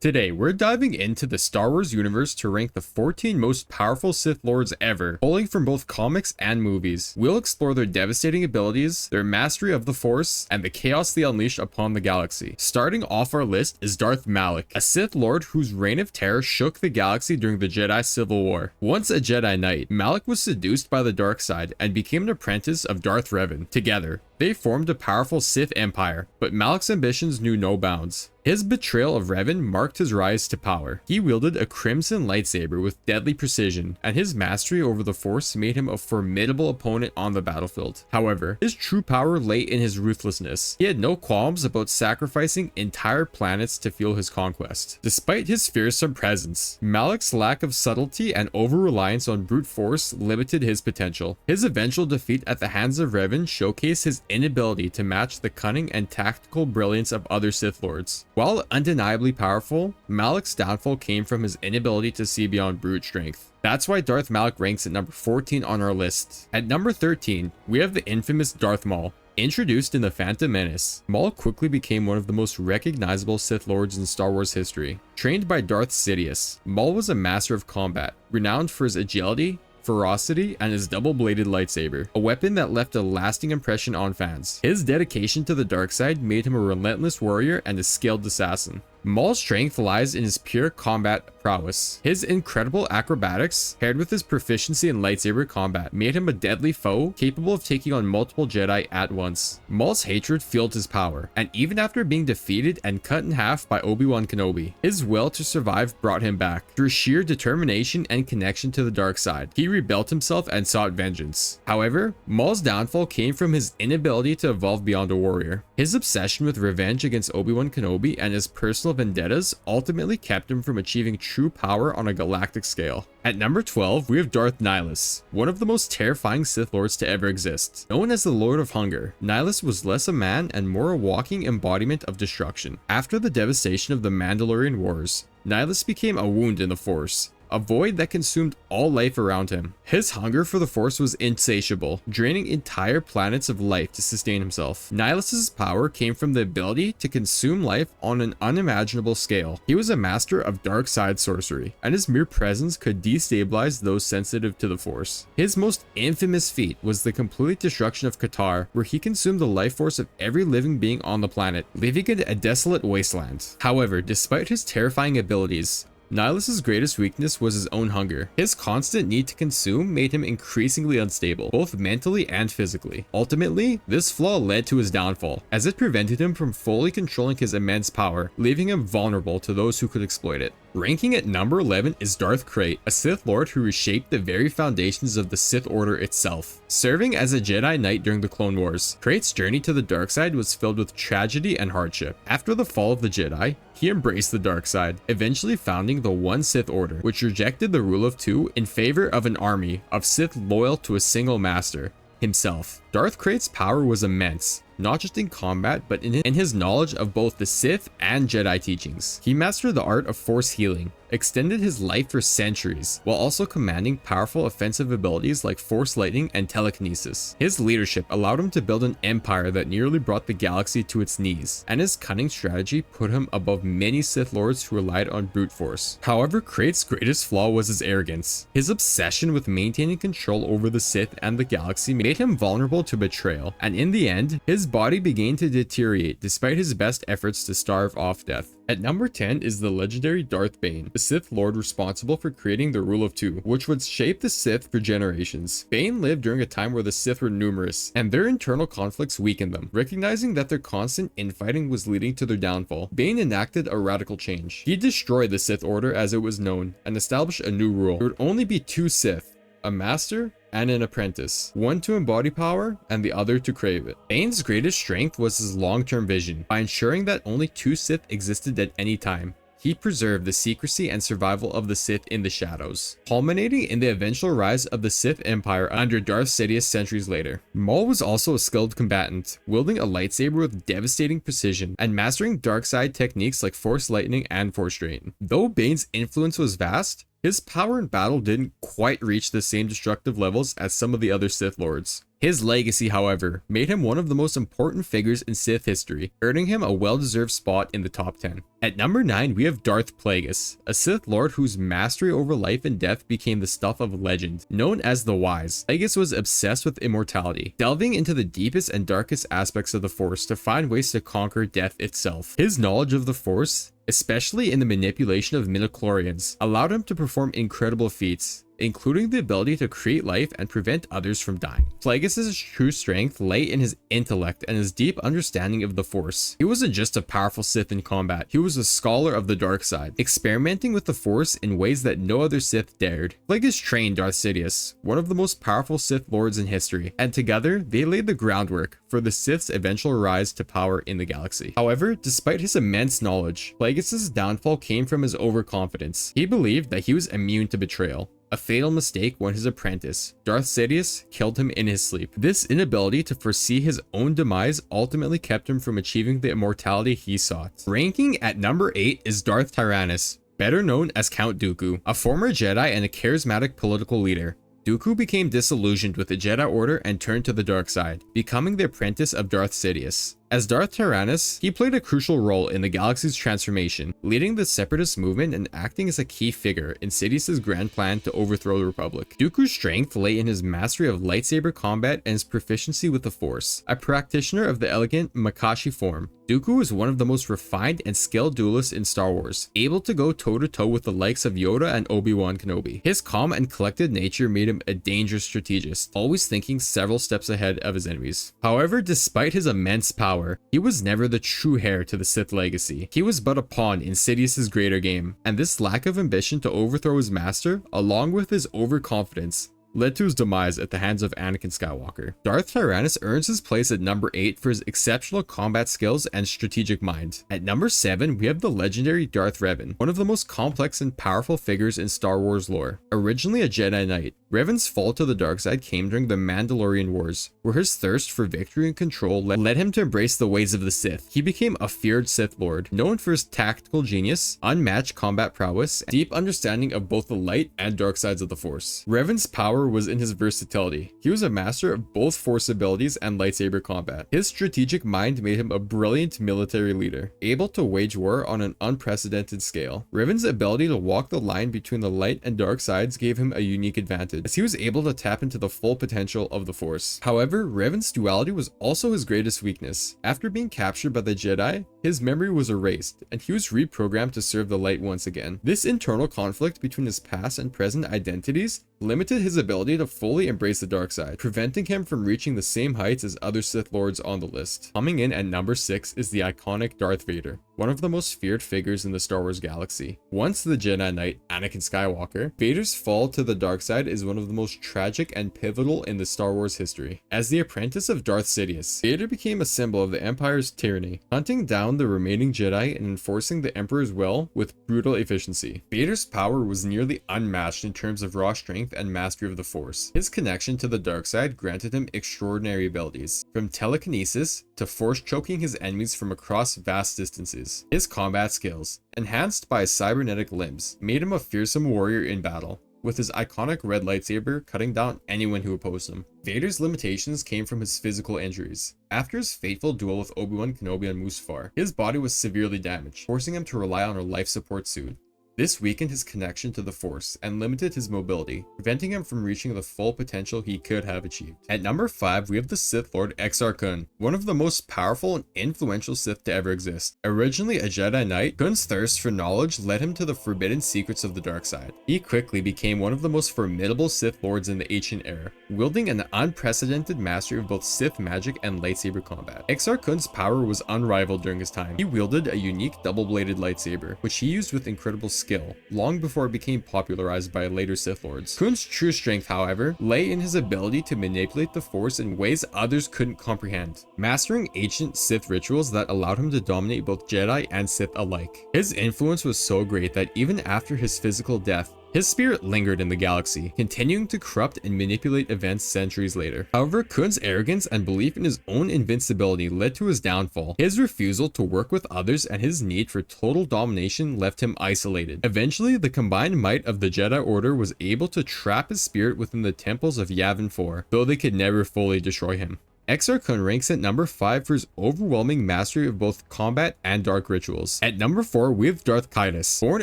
Today, we're diving into the Star Wars universe to rank the 14 most powerful Sith Lords ever, pulling from both comics and movies. We'll explore their devastating abilities, their mastery of the Force, and the chaos they unleash upon the galaxy. Starting off our list is Darth Malak, a Sith Lord whose reign of terror shook the galaxy during the Jedi Civil War. Once a Jedi Knight, Malak was seduced by the dark side and became an apprentice of Darth Revan. Together, they formed a powerful Sith empire, but Malak's ambitions knew no bounds. His betrayal of Revan marked his rise to power. He wielded a crimson lightsaber with deadly precision, and his mastery over the Force made him a formidable opponent on the battlefield. However, his true power lay in his ruthlessness. He had no qualms about sacrificing entire planets to fuel his conquest. Despite his fearsome presence, Malak's lack of subtlety and over-reliance on brute force limited his potential. His eventual defeat at the hands of Revan showcased his inability to match the cunning and tactical brilliance of other Sith Lords. While undeniably powerful, Malak's downfall came from his inability to see beyond brute strength. That's why Darth Malak ranks at number 14 on our list. At number 13, we have the infamous Darth Maul. Introduced in The Phantom Menace, Maul quickly became one of the most recognizable Sith Lords in Star Wars history. Trained by Darth Sidious, Maul was a master of combat, renowned for his agility, ferocity, and his double-bladed lightsaber, a weapon that left a lasting impression on fans. His dedication to the dark side made him a relentless warrior and a skilled assassin. Maul's strength lies in his pure combat prowess. His incredible acrobatics, paired with his proficiency in lightsaber combat, made him a deadly foe capable of taking on multiple Jedi at once. Maul's hatred fueled his power, and even after being defeated and cut in half by Obi-Wan Kenobi, his will to survive brought him back. Through sheer determination and connection to the dark side, he rebuilt himself and sought vengeance. However, Maul's downfall came from his inability to evolve beyond a warrior. His obsession with revenge against Obi-Wan Kenobi and his personal vendettas ultimately kept him from achieving true power on a galactic scale. At number 12, we have Darth Nihilus, one of the most terrifying Sith Lords to ever exist. Known as the Lord of Hunger, Nihilus was less a man and more a walking embodiment of destruction. After the devastation of the Mandalorian Wars, Nihilus became a wound in the Force, a void that consumed all life around him. His hunger for the Force was insatiable, draining entire planets of life to sustain himself. Nihilus's power came from the ability to consume life on an unimaginable scale. He was a master of dark side sorcery, and his mere presence could destabilize those sensitive to the Force. His most infamous feat was the complete destruction of Qatar, where he consumed the life force of every living being on the planet, leaving it a desolate wasteland. However, despite his terrifying abilities, Nihilus's greatest weakness was his own hunger. His constant need to consume made him increasingly unstable, both mentally and physically. Ultimately, this flaw led to his downfall, as it prevented him from fully controlling his immense power, leaving him vulnerable to those who could exploit it. Ranking at number 11 is Darth Krayt, a Sith Lord who reshaped the very foundations of the Sith Order itself. Serving as a Jedi Knight during the Clone Wars, Krayt's journey to the dark side was filled with tragedy and hardship. After the fall of the Jedi, he embraced the dark side, eventually founding the One Sith Order, which rejected the rule of two in favor of an army of Sith loyal to a single master, himself. Darth Krayt's power was immense, not just in combat, but in his knowledge of both the Sith and Jedi teachings. He mastered the art of force healing, extended his life for centuries, while also commanding powerful offensive abilities like force lightning and telekinesis. His leadership allowed him to build an empire that nearly brought the galaxy to its knees, and his cunning strategy put him above many Sith Lords who relied on brute force. However, Krayt's greatest flaw was his arrogance. His obsession with maintaining control over the Sith and the galaxy made him vulnerable to betrayal, and in the end, his body began to deteriorate despite his best efforts to starve off death. At number 10 is the legendary Darth Bane, the Sith Lord responsible for creating the Rule of Two, which would shape the Sith for generations. Bane lived during a time where the Sith were numerous, and their internal conflicts weakened them. Recognizing that their constant infighting was leading to their downfall, Bane enacted a radical change. He destroyed the Sith Order as it was known, and established a new rule. There would only be two Sith, a master and an apprentice, one to embody power and the other to crave it. Bane's greatest strength was his long-term vision. By ensuring that only two Sith existed at any time, he preserved the secrecy and survival of the Sith in the shadows, culminating in the eventual rise of the Sith Empire under Darth Sidious centuries later. Maul was also a skilled combatant, wielding a lightsaber with devastating precision and mastering dark side techniques like force lightning and force drain. Though Bane's influence was vast, his power in battle didn't quite reach the same destructive levels as some of the other Sith Lords. His legacy, however, made him one of the most important figures in Sith history, earning him a well-deserved spot in the top 10. At number 9, we have Darth Plagueis, a Sith Lord whose mastery over life and death became the stuff of legend. Known as the Wise, Plagueis was obsessed with immortality, delving into the deepest and darkest aspects of the Force to find ways to conquer death itself. His knowledge of the Force, especially in the manipulation of midichlorians, allowed him to perform incredible feats, including the ability to create life and prevent others from dying. Plagueis' true strength lay in his intellect and his deep understanding of the Force. He wasn't just a powerful Sith in combat, he was a scholar of the dark side, experimenting with the Force in ways that no other Sith dared. Plagueis trained Darth Sidious, one of the most powerful Sith Lords in history, and together they laid the groundwork for the Sith's eventual rise to power in the galaxy. However, despite his immense knowledge, Plagueis' downfall came from his overconfidence. He believed that he was immune to betrayal, a fatal mistake when his apprentice, Darth Sidious, killed him in his sleep. This inability to foresee his own demise ultimately kept him from achieving the immortality he sought. Ranking at number 8 is Darth Tyrannus, better known as Count Dooku, a former Jedi and a charismatic political leader. Dooku became disillusioned with the Jedi Order and turned to the dark side, becoming the apprentice of Darth Sidious. As Darth Tyrannus, he played a crucial role in the galaxy's transformation, leading the separatist movement and acting as a key figure in Sidious's grand plan to overthrow the Republic. Dooku's strength lay in his mastery of lightsaber combat and his proficiency with the Force. A practitioner of the elegant Makashi form, Dooku is one of the most refined and skilled duelists in Star Wars, able to go toe-to-toe with the likes of Yoda and Obi-Wan Kenobi. His calm and collected nature made him a dangerous strategist, always thinking several steps ahead of his enemies. However, despite his immense power, he was never the true heir to the Sith legacy. He was but a pawn in Sidious's greater game, and this lack of ambition to overthrow his master, along with his overconfidence, led to his demise at the hands of Anakin Skywalker. Darth Tyrannus earns his place at number 8 for his exceptional combat skills and strategic mind. At number 7, we have the legendary Darth Revan, one of the most complex and powerful figures in Star Wars lore. Originally a Jedi Knight, Revan's fall to the dark side came during the Mandalorian Wars, where his thirst for victory and control led him to embrace the ways of the Sith. He became a feared Sith Lord, known for his tactical genius, unmatched combat prowess, and deep understanding of both the light and dark sides of the Force. Revan's power was in his versatility. He was a master of both Force abilities and lightsaber combat. His strategic mind made him a brilliant military leader, able to wage war on an unprecedented scale. Revan's ability to walk the line between the light and dark sides gave him a unique advantage, as he was able to tap into the full potential of the Force. However, Revan's duality was also his greatest weakness. After being captured by the Jedi, his memory was erased, and he was reprogrammed to serve the light once again. This internal conflict between his past and present identities limited his ability to fully embrace the dark side, preventing him from reaching the same heights as other Sith Lords on the list. Coming in at number 6 is the iconic Darth Vader, one of the most feared figures in the Star Wars galaxy. Once the Jedi Knight, Anakin Skywalker, Vader's fall to the dark side is one of the most tragic and pivotal in the Star Wars history. As the apprentice of Darth Sidious, Vader became a symbol of the Empire's tyranny, hunting down the remaining Jedi and enforcing the Emperor's will with brutal efficiency. Vader's power was nearly unmatched in terms of raw strength and mastery of the Force. His connection to the dark side granted him extraordinary abilities, from telekinesis to force choking his enemies from across vast distances. His combat skills, enhanced by his cybernetic limbs, made him a fearsome warrior in battle, with his iconic red lightsaber cutting down anyone who opposed him. Vader's limitations came from his physical injuries. After his fateful duel with Obi-Wan Kenobi on Mustafar, his body was severely damaged, forcing him to rely on a life support suit. This weakened his connection to the Force and limited his mobility, preventing him from reaching the full potential he could have achieved. At number 5, we have the Sith Lord Exar Kun, one of the most powerful and influential Sith to ever exist. Originally a Jedi Knight, Kun's thirst for knowledge led him to the forbidden secrets of the dark side. He quickly became one of the most formidable Sith Lords in the ancient era, wielding an unprecedented mastery of both Sith magic and lightsaber combat. Exar Kun's power was unrivaled during his time. He wielded a unique double-bladed lightsaber, which he used with incredible skill, long before it became popularized by later Sith Lords. Kun's true strength, however, lay in his ability to manipulate the Force in ways others couldn't comprehend, mastering ancient Sith rituals that allowed him to dominate both Jedi and Sith alike. His influence was so great that even after his physical death, His spirit lingered in the galaxy, continuing to corrupt and manipulate events centuries later. However, Kun's arrogance and belief in his own invincibility led to his downfall. His refusal to work with others and his need for total domination left him isolated. Eventually, the combined might of the Jedi Order was able to trap his spirit within the temples of Yavin 4, though they could never fully destroy him. Exar Kun ranks at number 5 for his overwhelming mastery of both combat and dark rituals. At number 4, we have Darth Caedus. Born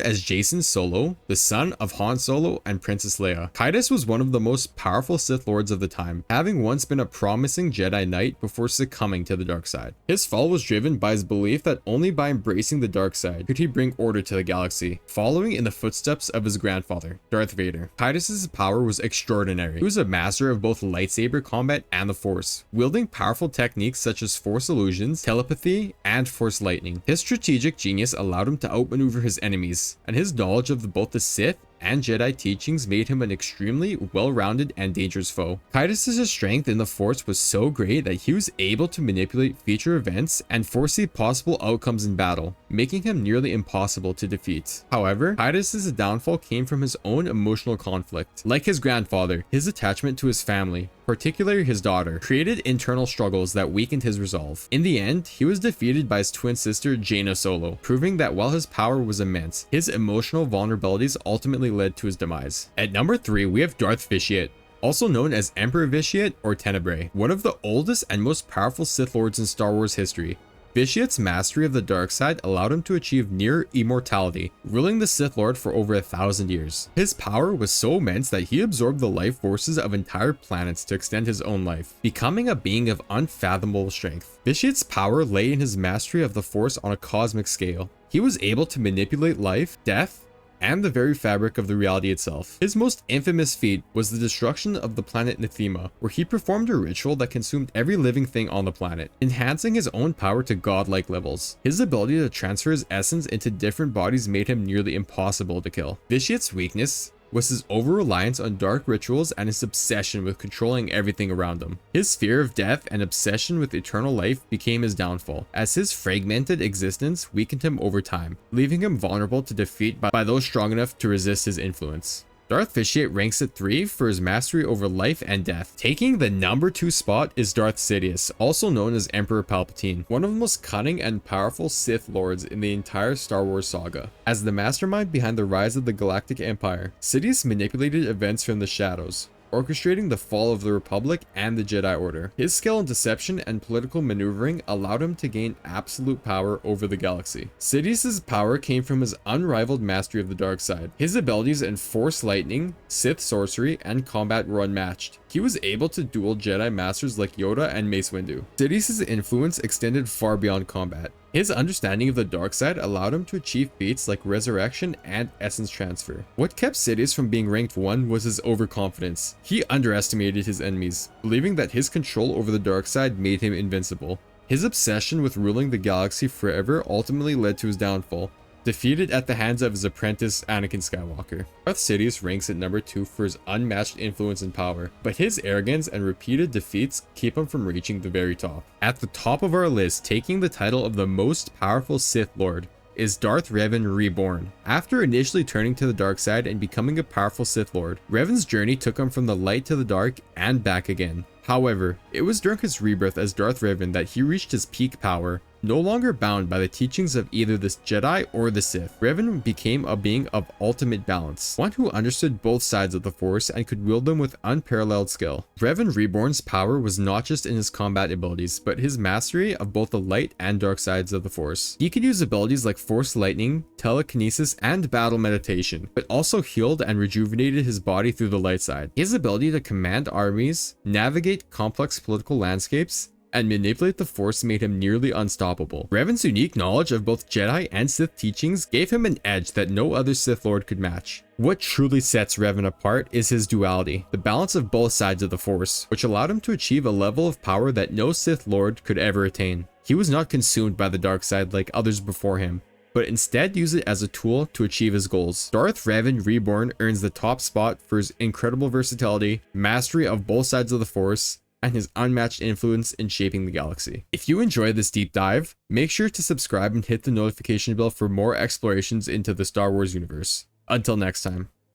as Jacen Solo, the son of Han Solo and Princess Leia, Caedus was one of the most powerful Sith Lords of the time, having once been a promising Jedi Knight before succumbing to the dark side. His fall was driven by his belief that only by embracing the dark side could he bring order to the galaxy, following in the footsteps of his grandfather, Darth Vader. Caedus' power was extraordinary. He was a master of both lightsaber combat and the Force, wielding powerful techniques such as Force illusions, telepathy, and Force lightning. His strategic genius allowed him to outmaneuver his enemies, and his knowledge of both the Sith and Jedi teachings made him an extremely well-rounded and dangerous foe. Caedus' strength in the Force was so great that he was able to manipulate future events and foresee possible outcomes in battle, making him nearly impossible to defeat. However, Caedus' downfall came from his own emotional conflict. Like his grandfather, his attachment to his family, particularly his daughter, created internal struggles that weakened his resolve. In the end, he was defeated by his twin sister Jaina Solo, proving that while his power was immense, his emotional vulnerabilities ultimately led to his demise. At number 3, we have Darth Vitiate, also known as Emperor Vitiate or Tenebrae, one of the oldest and most powerful Sith Lords in Star Wars history. Vitiate's mastery of the dark side allowed him to achieve near immortality, ruling the Sith Lord for over 1,000 years. His power was so immense that he absorbed the life forces of entire planets to extend his own life, becoming a being of unfathomable strength. Vitiate's power lay in his mastery of the Force on a cosmic scale. He was able to manipulate life, death, and the very fabric of the reality itself. His most infamous feat was the destruction of the planet Nithema, where he performed a ritual that consumed every living thing on the planet, enhancing his own power to godlike levels. His ability to transfer his essence into different bodies made him nearly impossible to kill. Vitiate's weakness was his over-reliance on dark rituals and his obsession with controlling everything around him. His fear of death and obsession with eternal life became his downfall, as his fragmented existence weakened him over time, leaving him vulnerable to defeat by those strong enough to resist his influence. Darth Vitiate ranks at 3 for his mastery over life and death. Taking the number 2 spot is Darth Sidious, also known as Emperor Palpatine, one of the most cunning and powerful Sith Lords in the entire Star Wars saga. As the mastermind behind the rise of the Galactic Empire, Sidious manipulated events from the shadows, orchestrating the fall of the Republic and the Jedi Order. His skill in deception and political maneuvering allowed him to gain absolute power over the galaxy. Sidious's power came from his unrivaled mastery of the dark side. His abilities in Force lightning, Sith sorcery, and combat were unmatched. He was able to duel Jedi masters like Yoda and Mace Windu. Sidious's influence extended far beyond combat. His understanding of the dark side allowed him to achieve feats like resurrection and essence transfer. What kept Sidious from being ranked 1 was his overconfidence. He underestimated his enemies, believing that his control over the dark side made him invincible. His obsession with ruling the galaxy forever ultimately led to his downfall, defeated at the hands of his apprentice Anakin Skywalker. Darth Sidious ranks at number 2 for his unmatched influence and power, but his arrogance and repeated defeats keep him from reaching the very top. At the top of our list, taking the title of the most powerful Sith Lord, is Darth Revan Reborn. After initially turning to the dark side and becoming a powerful Sith Lord, Revan's journey took him from the light to the dark and back again. However, it was during his rebirth as Darth Revan that he reached his peak power. No longer bound by the teachings of either the Jedi or the Sith, Revan became a being of ultimate balance, one who understood both sides of the Force and could wield them with unparalleled skill. Revan Reborn's power was not just in his combat abilities, but his mastery of both the light and dark sides of the Force. He could use abilities like Force lightning, telekinesis, and battle meditation, but also healed and rejuvenated his body through the light side. His ability to command armies, navigate complex political landscapes, and manipulate the Force made him nearly unstoppable. Revan's unique knowledge of both Jedi and Sith teachings gave him an edge that no other Sith Lord could match. What truly sets Revan apart is his duality, the balance of both sides of the Force, which allowed him to achieve a level of power that no Sith Lord could ever attain. He was not consumed by the dark side like others before him, but instead used it as a tool to achieve his goals. Darth Revan Reborn earns the top spot for his incredible versatility, mastery of both sides of the Force, and his unmatched influence in shaping the galaxy. If you enjoyed this deep dive, make sure to subscribe and hit the notification bell for more explorations into the Star Wars universe. Until next time.